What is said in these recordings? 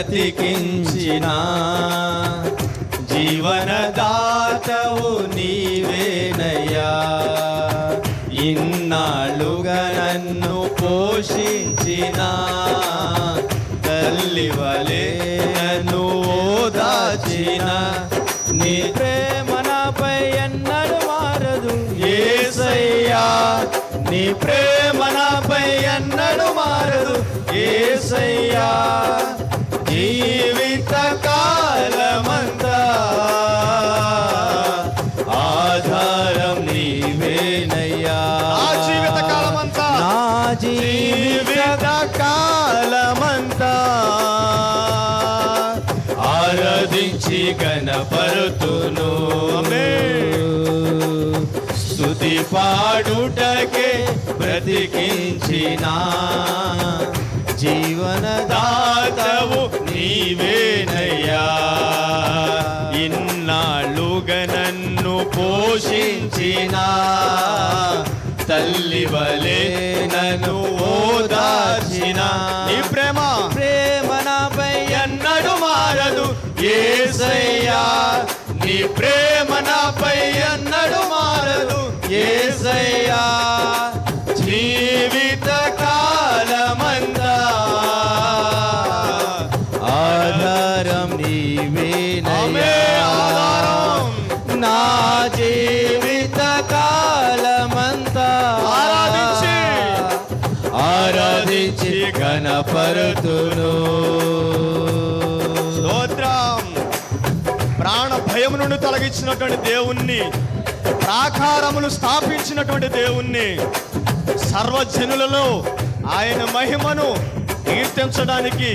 బ్రతికించిన జీవనదాతవు నీవేనయ్యా. ఇన్నాళ్ళుగా నన్ను పోషించిన తల్లివలే నన్ను ఓదాచిన నీ ప్రేమ నాపై ఎన్నడూ మారదు యేసయ్యా. నీ ప్రేమ నాపై ఎన్నడూ మారదు యేసయ్యా. జీవిత కాలమంతా ఆధారం నీవేనయ్యా. నా జీవిత కాలమంతా, నా జీవిత కాలమంతా ఆరాధించి గణపరుతును. స్తుతి పాడుటకే బ్రతికించిన జీవనదాతవు నీవేనయ్యా. ఇన్నాళ్ళుగా నన్ను పోషించిన తల్లివలే నన్ను ఓదార్చిన నీ ప్రేమ నాపై ఎన్నడూ మారదు యేసయ్యా. నీ ప్రేమ నాపై ఎన్నడూ మారదు యేసయ్యా. జీవిత కాలమంతా ఆధారం నీవేనయ్యా. నా జీవిత కాలమంతా ఆరాధించి గణపరుతును. స్తోత్రం. ప్రాణ భయం నుండి తొలగించినటువంటి దేవుణ్ణి, ప్రాకారములు స్థాపించినటువంటి దేవుణ్ణి, సర్వజనులలో ఆయన మహిమను కీర్తించడానికి,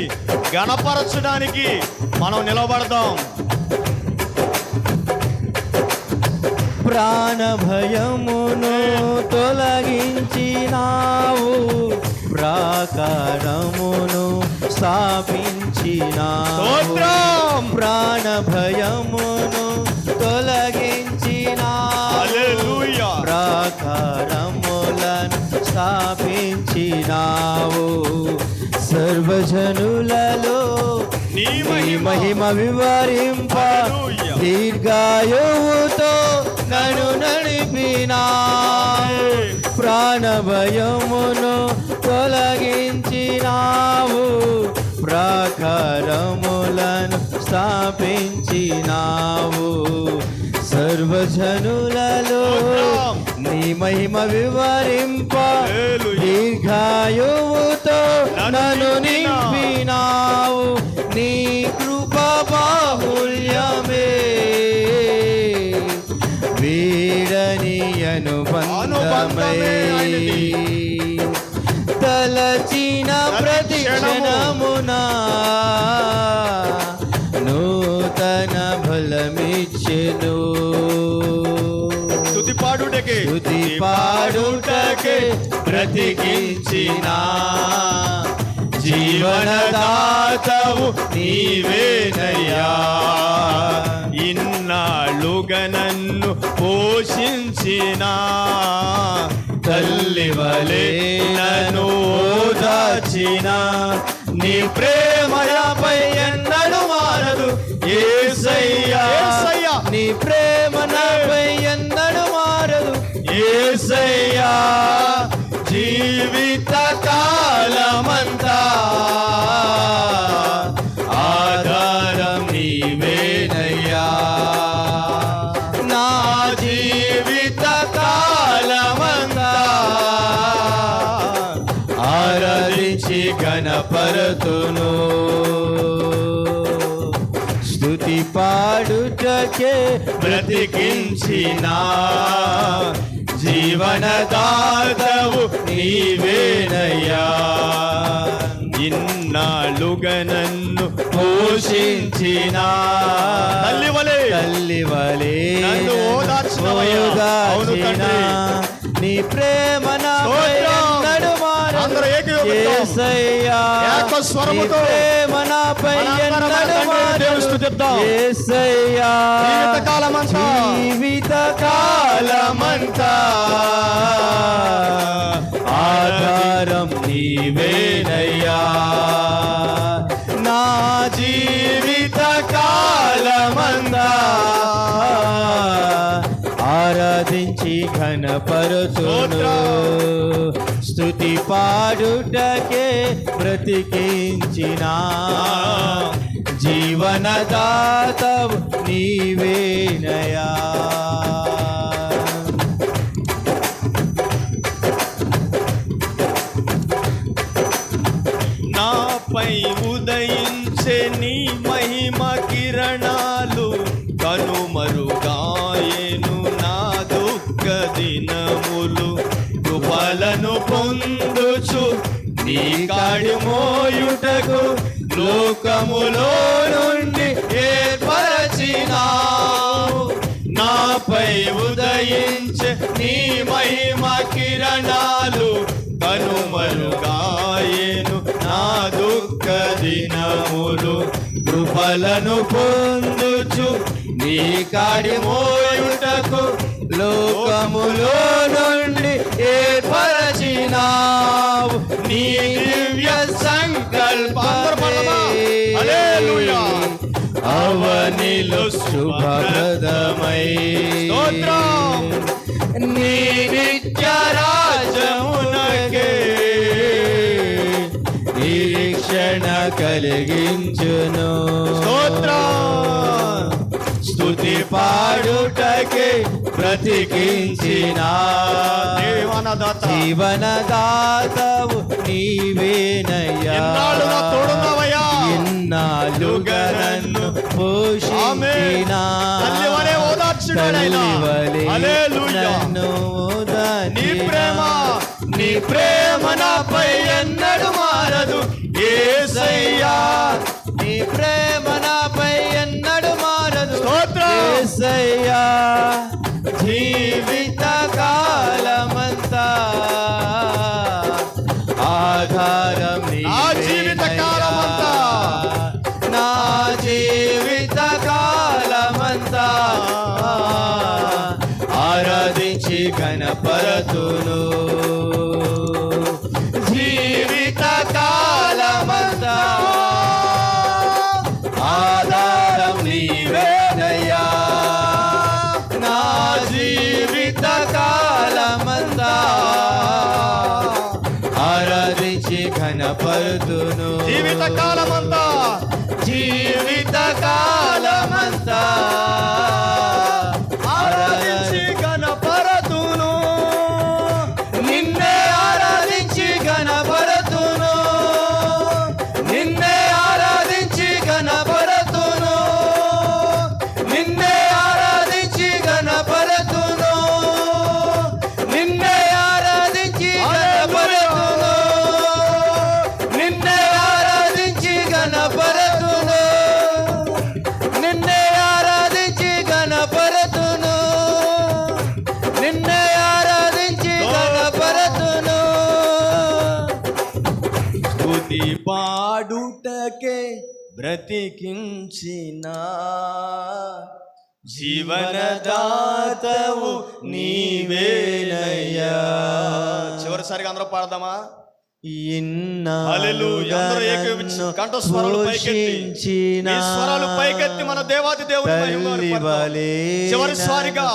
గణపరచడానికి మనం నిలబడదాం. ప్రాణ భయమును తొలగించినావు, ప్రాకారమును స్థాపించినావు. ప్రాణ భయమును తొలగించినావు, ప్రాకారములను స్థాపించినావు. సర్వజనులలో నీ మహిమ వివరింప దీర్ఘాయువుతో నన్ను నడిపినావు. ప్రాణ భయమును తొలగించినావు, ప్రాకారములను స్థాపించినావు. సర్వజనులలో నీ మహిమ వివరింప దీర్ఘాయువుతో నన్ను నింపినావు. నీ కృప బాహుల్యమే వీడని అనుబంధమై తలచిన ప్రతి క్షణమునా నూతన బలమిచ్చెను. స్తుతి పాడుటకే బ్రతికించిన జీవనదాతవు నీవేనయ్యా. ఇన్నాళ్ళుగా నన్ను పోషించిన తల్లివలే నన్ను ఓదార్చిన నీ ప్రేమపై ఎన్నడూ మారదు యేసయ్యా. నీ ప్రేమ నాపై ఎన్నడూ మారదు యేసయ్యా. జీవిత కాలమంతా ఆధారం నీవేనయ్యా. నా జీవిత కాలమంతా ఆరాధించి గణపరుతును. స్తుతి పాడుటకే బ్రతికించిన జీవనదాతవు నీవేనయ్యా. ఇన్నాళ్ళుగా నన్ను పోషించిన తల్లివలే నన్ను ఓదార్చిన నీ ప్రేమ నాపై ఎన్నడూ మారదు యేసయ్యా. నీ ప్రేమ నాపై ఎన్నడూ మారదు యేసయ్యా. జీవిత కాలమంతా ఆధారం నీవేనయ్యా. నా ఘనపరచును స్తుతి పాడుటకే బ్రతికించిన జీవనదాతవు నీవేనయా. నాపై ఉదయించే నీ మహిమ కిరణాలు కనుమరుగాయేను నా దుఃఖ దినములు. కృపలను పొందుచు నీ కాడి మోయుటకు లోకములో నుండి ఏర్పరచినావు. నాపై ఉదయించే నీ మహిమ కిరణాలు కనుమరుగాయేను నా దుఃఖ దినములు. కృపలను పొందుచు నీ కాడి మోయుటకు లోకములో నుండి ఏర్పరచినావు. నీ దివ్య సంకల్పమే అవనిలో శుభప్రదమై నీ నిత్య రాజ్యమునకే నిరీక్షణ కలిగించును. స్తుతి పాడుటకే బ్రతికించిన జీవనదాతవు నీవేనయ్యా. ఇన్నాళ్ళుగా నన్ను పోషించిన నీ ప్రేమ నాపై ఎన్నడు మారదు యేసయ్యా. నీ ప్రేమ నాపై ఎన్నడు మారదు యేసయ్యా. జీవిత కాలమంతా ఆధారం నీవేనయ్యా. నా జీవిత కాలమంతా ఆరాధించి ఘనపరతును. జీవిత కాలమంతా ఆధారం నీవేనయ్యా. నా జీవిత కాలమంతా ఆరాధించి ఘనపరతును. జీవిత కాలమంతా జీవిత కాలమంతా ఆరాధించి ఘనపరతును. నిన్నే ఆరాధించి ఘనపరతును. నిన్నే ఆరాధించి ఘనపరతును. నిన్నే ఆరాధించి ఘనపరతును. నిన్నే ఆరాధించి ఘనపరతును. నిన్నే ఆరాధించి ఘనపరతును. నిన్నే ఆరాధించి ఘనపరతును. నిన్నే ఆరాధించి ఘనపరతును. స్తుతి పాడుటకే బ్రతికించిన జీవనదాతవు నీవేనయ్యా. చివరిసారిగా అందరూ పాడదామా? హల్లెలూయా. అందరూ ఏకీభవించి కంఠస్వరాలు పైకెత్తి మీ స్వరాలు పైకెత్తి మన దేవాది దేవుని మహిమను పడదాం. చివరిసారిగా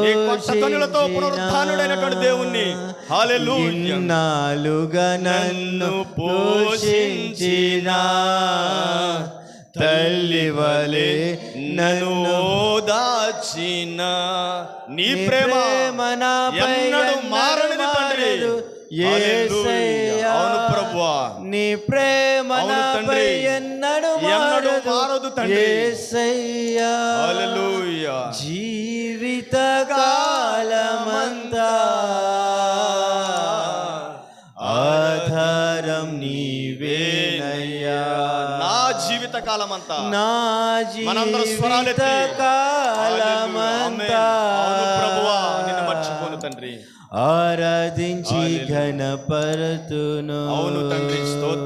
ఈ కొత్త ధ్వనులతో పునరుత్థానుడైనటువంటి దేవుణ్ణి హల్లెలూయా. ఇన్నాళ్ళుగా నన్ను పోషించిన తల్లి వలె నన్ను ఓదార్చిన నీ ప్రేమ ఎన్నడూ మారనిది తండ్రి. యేసయ్యా. అవును ప్రభువా, నీ ప్రేమ అవును తండ్రి. ఎన్నడూ మారదు తండ్రి. యేసయ్యా. హల్లెలూయా. జీవిత కాలమంతా ఆధారం నీవేనయ్యా. నా జీవిత కాలమంతా నా మనందరం స్వరాలెత్తి జీవిత కాలమంతా అవును ప్రభువా, నిన్ను మర్చిపోను తండ్రి. ఆరాధించి ఘనపరతును. అవును తండ్రి, స్తోత్రం.